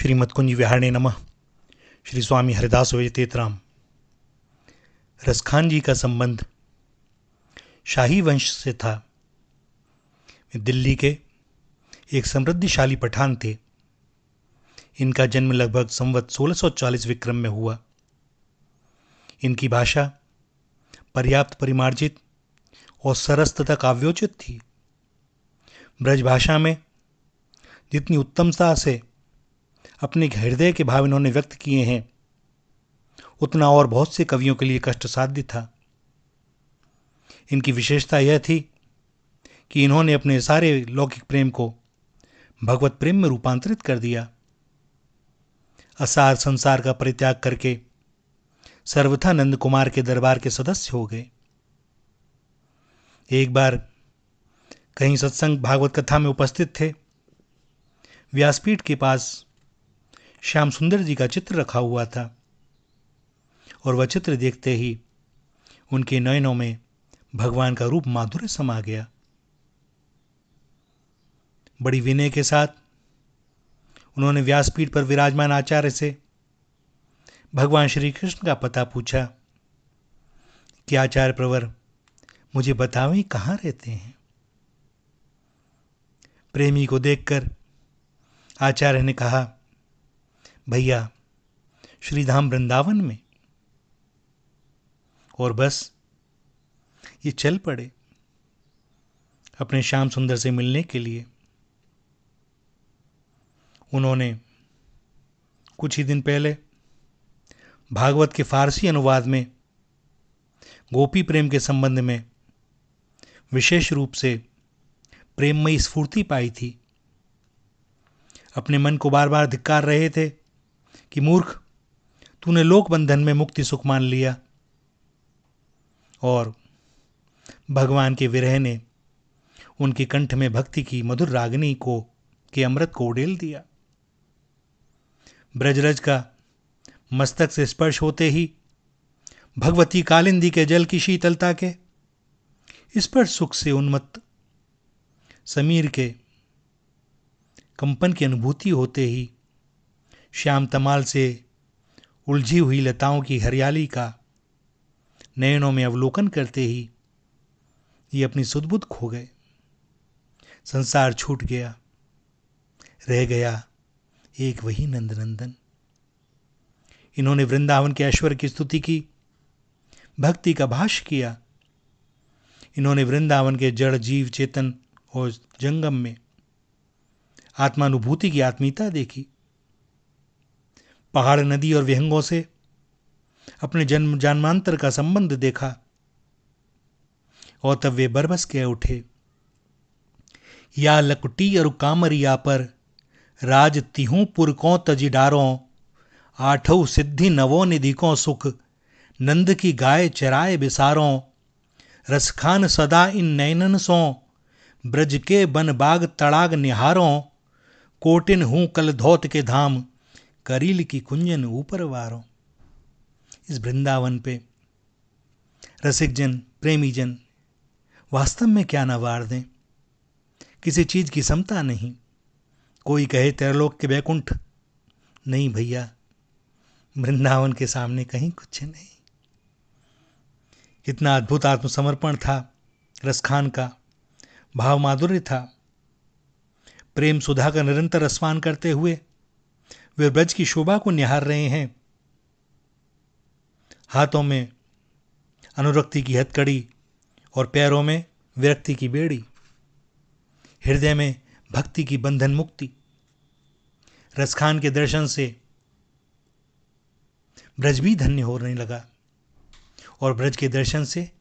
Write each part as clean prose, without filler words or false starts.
श्रीमद्कुंज विहारणे नमः। श्री स्वामी हरिदास वैजतेतराम। रसखान जी का संबंध शाही वंश से था। वे दिल्ली के एक समृद्धिशाली पठान थे। इनका जन्म लगभग संवत 1640 विक्रम में हुआ। इनकी भाषा पर्याप्त परिमार्जित और सरस तथा काव्योचित थी। ब्रज भाषा में जितनी उत्तमता से अपने हृदय के भाव इन्होंने व्यक्त किए हैं, उतना और बहुत से कवियों के लिए कष्टसाध्य था। इनकी विशेषता यह थी कि इन्होंने अपने सारे लौकिक प्रेम को भगवत प्रेम में रूपांतरित कर दिया। असार संसार का परित्याग करके सर्वथा नंद कुमार के दरबार के सदस्य हो गए। एक बार कहीं सत्संग भागवत कथा में उपस्थित थे। व्यासपीठ के पास श्याम सुंदर जी का चित्र रखा हुआ था और वह चित्र देखते ही उनके नयनों में भगवान का रूप माधुर्य समा गया। बड़ी विनय के साथ उन्होंने व्यासपीठ पर विराजमान आचार्य से भगवान श्री कृष्ण का पता पूछा कि आचार्य प्रवर, मुझे बतावें कहाँ रहते हैं। प्रेमी को देखकर आचार्य ने कहा, भैया श्रीधाम वृंदावन में। और बस ये चल पड़े अपने श्याम सुंदर से मिलने के लिए। उन्होंने कुछ ही दिन पहले भागवत के फारसी अनुवाद में गोपी प्रेम के संबंध में विशेष रूप से प्रेममयी स्फूर्ति पाई थी। अपने मन को बार बार धिक्कार रहे थे कि मूर्ख, तूने लोक बंधन में मुक्ति सुख मान लिया। और भगवान के विरह ने उनके कंठ में भक्ति की मधुर रागनी को के अमृत को उड़ेल दिया। ब्रजरज का मस्तक से स्पर्श होते ही भगवती कालिंदी के जल की शीतलता के स्पर्श सुख से उन्मत्त समीर के कंपन की अनुभूति होते ही श्याम तमाल से उलझी हुई लताओं की हरियाली का नयनों में अवलोकन करते ही ये अपनी सुध-बुध खो गए। संसार छूट गया, रह गया एक वही नंदनंदन। इन्होंने वृंदावन के ऐश्वर्य की स्तुति की, भक्ति का भाष्य किया। इन्होंने वृंदावन के जड़ जीव चेतन और जंगम में आत्मानुभूति की आत्मीयता देखी। पहाड़ नदी और विहंगों से अपने जन्म जन्मांतर का संबंध देखा और तब वे बरबस के उठे। या लकुटी और कामरिया पर राज तिहूं पुर को तजी डारों, आठों सिद्धि नवो निधि को सुख नंद की गाय चराए बिसारों। रसखान सदा इन नैनन सो ब्रज के बन बाग तड़ाग निहारों। कोटिन हूं कल धौत के धाम करील की कुंजन ऊपर वारों। इस वृंदावन पे रसिक जन प्रेमी जन वास्तव में क्या न वार दें। किसी चीज की समता नहीं। कोई कहे त्रैलोक के बैकुंठ, नहीं भैया, वृंदावन के सामने कहीं कुछ नहीं। कितना अद्भुत आत्मसमर्पण था रसखान का, भाव माधुर्य था। प्रेम सुधा का निरंतर रसपान करते हुए वे ब्रज की शोभा को निहार रहे हैं। हाथों में अनुरक्ति की हथकड़ी और पैरों में विरक्ति की बेड़ी, हृदय में भक्ति की बंधन मुक्ति। रसखान के दर्शन से ब्रज भी धन्य होने लगा और ब्रज के दर्शन से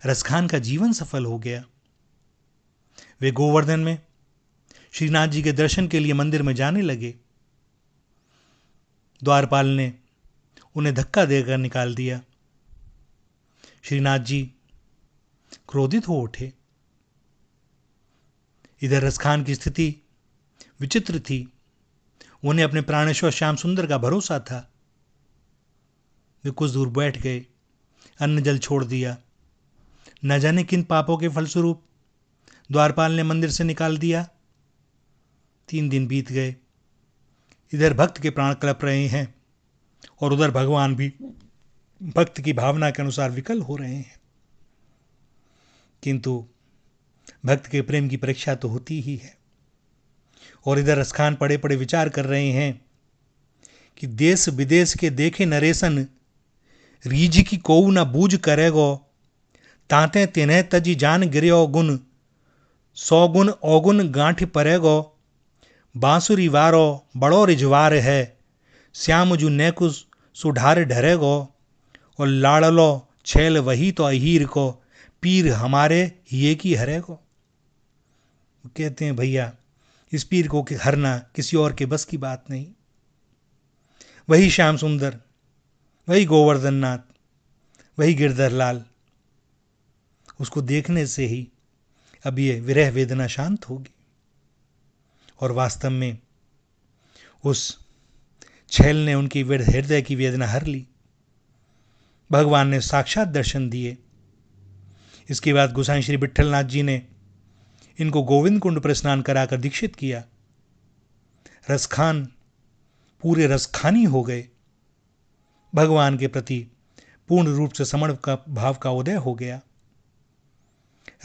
रसखान का जीवन सफल हो गया। वे गोवर्धन में श्रीनाथ जी के दर्शन के लिए मंदिर में जाने लगे। द्वारपाल ने उन्हें धक्का देकर निकाल दिया। श्रीनाथ जी क्रोधित हो उठे। इधर रसखान की स्थिति विचित्र थी। उन्हें अपने प्राणेश्वर श्याम सुंदर का भरोसा था। वे कुछ दूर बैठ गए, अन्न जल छोड़ दिया। न जाने किन पापों के फलस्वरूप द्वारपाल ने मंदिर से निकाल दिया। 3 दिन बीत गए। इधर भक्त के प्राण कलप रहे हैं और उधर भगवान भी भक्त की भावना के अनुसार विकल हो रहे हैं। किंतु भक्त के प्रेम की परीक्षा तो होती ही है। और इधर रसखान पड़े पड़े विचार कर रहे हैं कि देश विदेश के देखे नरेशन, रीझ की कोऊ न बूझ करेगो, ताते तिन्हें तजी जान गिर्यो गुण, 100 गुण औगुण गांठ परेगो, बांसुरी वारो बड़ो रिजवार है, श्याम जू नेकुस सुढार ढरेगो, और लाड़लो छेल वही तो अहीर को, पीर हमारे ये की हरेगो। कहते हैं भैया इस पीर को हरना किसी और के बस की बात नहीं। वही श्याम सुंदर, वही गोवर्धन नाथ, वही गिरधर लाल, उसको देखने से ही अब ये विरह वेदना शांत होगी। और वास्तव में उस छैल ने उनकी हृदय की वेदना हर ली। भगवान ने साक्षात दर्शन दिए। इसके बाद गोसाई श्री विट्ठलनाथ जी ने इनको गोविंद कुंड पर स्नान कराकर दीक्षित किया। रसखान पूरे रसखानी हो गए। भगवान के प्रति पूर्ण रूप से समर्पण का भाव का उदय हो गया।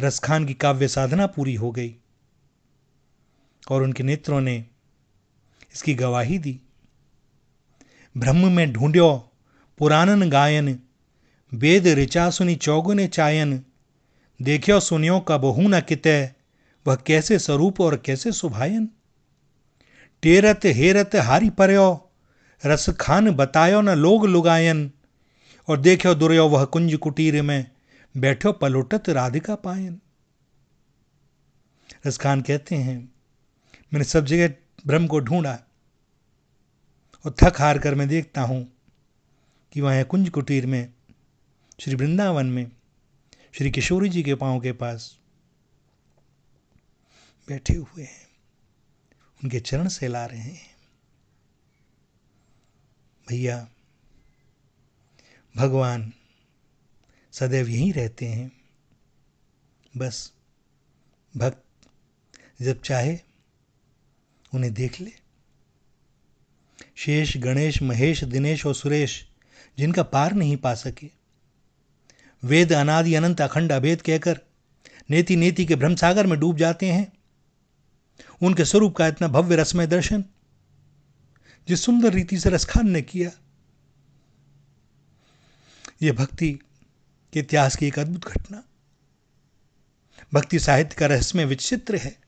रसखान की काव्य साधना पूरी हो गई और उनके नेत्रों ने इसकी गवाही दी। ब्रह्म में ढूंढ्यो पुराणन गायन, वेद ऋचा सुनी चौगुने चायन, देखियो सुनियो का बहु न कितै, वह कैसे स्वरूप और कैसे सुभायन। टेरत हेरत हारी पर्यो, रस खान बतायो न लोग लुगायन, और देखियो दुर्यो वह कुंज कुटीर में, बैठो पलोटत राधिका पायन। रसखान कहते हैं मैंने सब जगह ब्रह्म को ढूंढा और थक हार कर मैं देखता हूं कि वह कुंज कुटीर में, श्री वृंदावन में श्री किशोरी जी के पांव के पास बैठे हुए हैं, उनके चरण सहला रहे हैं। भैया भगवान सदैव यहीं रहते हैं। बस भक्त जब चाहे उन्हें देख ले। शेष गणेश महेश दिनेश और सुरेश जिनका पार नहीं पा सके, वेद अनादि अनंत अखंड अभेद कहकर नेति नेति के ब्रह्मसागर में डूब जाते हैं, उनके स्वरूप का इतना भव्य रसमय दर्शन जिस सुंदर रीति से रसखान ने किया, यह भक्ति के इतिहास की एक अद्भुत घटना, भक्ति साहित्य का रहस्यमय विचित्र है।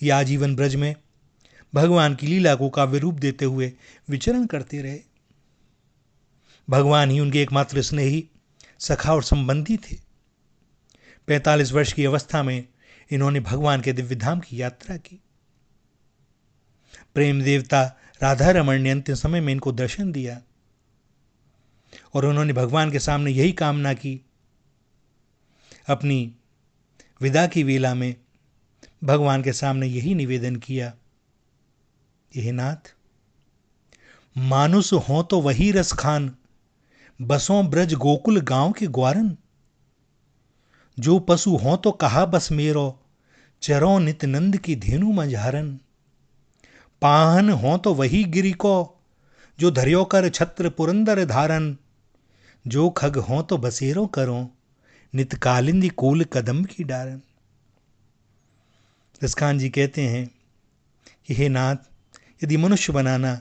ये आजीवन ब्रज में भगवान की लीला को काव्य रूप देते हुए विचरण करते रहे। भगवान ही उनके एकमात्र स्नेही, सखा और संबंधी थे। 45 वर्ष की अवस्था में इन्होंने भगवान के दिव्य धाम की यात्रा की। प्रेम देवता राधा रमण ने अंतिम समय में इनको दर्शन दिया और उन्होंने भगवान के सामने यही कामना की। अपनी विदा की वेला में भगवान के सामने यही निवेदन किया, हे नाथ, मानुष हो तो वही रस खान, बसों ब्रज गोकुल गांव के ग्वारन, जो पशु हो तो कहा बस मेरो, चरो नित नंद की धेनु मझारन, पाहन हो तो वही गिरी को, जो धर्यो कर छत्र पुरंदर धारन, जो खग हो तो बसेरो करो, नित कालिंदी कोल कदम की डारन। रसखान जी कहते हैं कि हे नाथ, यदि मनुष्य बनाना,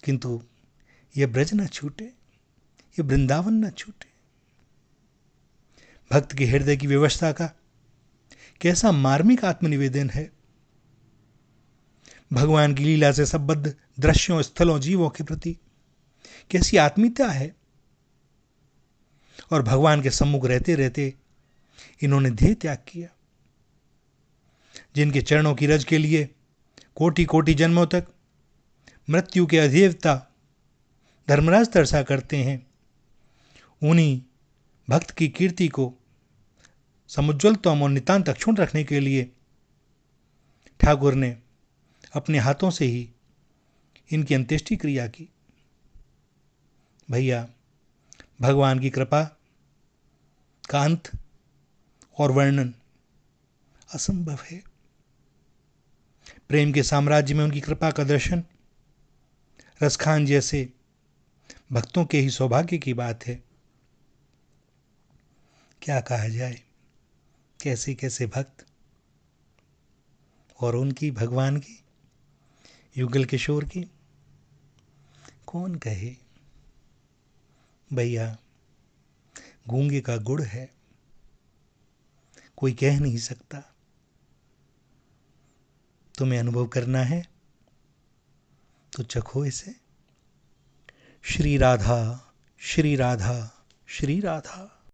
किंतु यह ब्रज न छूटे, यह वृंदावन न छूटे। भक्त के हृदय की व्यवस्था का कैसा मार्मिक आत्मनिवेदन है। भगवान की लीला से संबद्ध दृश्यों, स्थलों, जीवों के प्रति कैसी आत्मीयता है। और भगवान के सम्मुख रहते रहते इन्होंने देह त्याग किया। जिनके चरणों की रज के लिए कोटि कोटि जन्मों तक मृत्यु के अधेवता धर्मराज तरसा करते हैं, उन्हीं भक्त की कीर्ति को समुज्ज्वलतम और नितांत अक्षुण्ण रखने के लिए ठाकुर ने अपने हाथों से ही इनकी अंत्येष्टि क्रिया की। भैया भगवान की कृपा का अंत और वर्णन असंभव है। प्रेम के साम्राज्य में उनकी कृपा का दर्शन रसखान जैसे भक्तों के ही सौभाग्य की बात है। क्या कहा जाए, कैसे कैसे भक्त और उनकी भगवान की, युगल किशोर की कौन कहे। भैया गूंगे का गुड़ है, कोई कह नहीं सकता। तुम्हें अनुभव करना है तो चखो इसे। श्री राधा, श्री राधा, श्री राधा।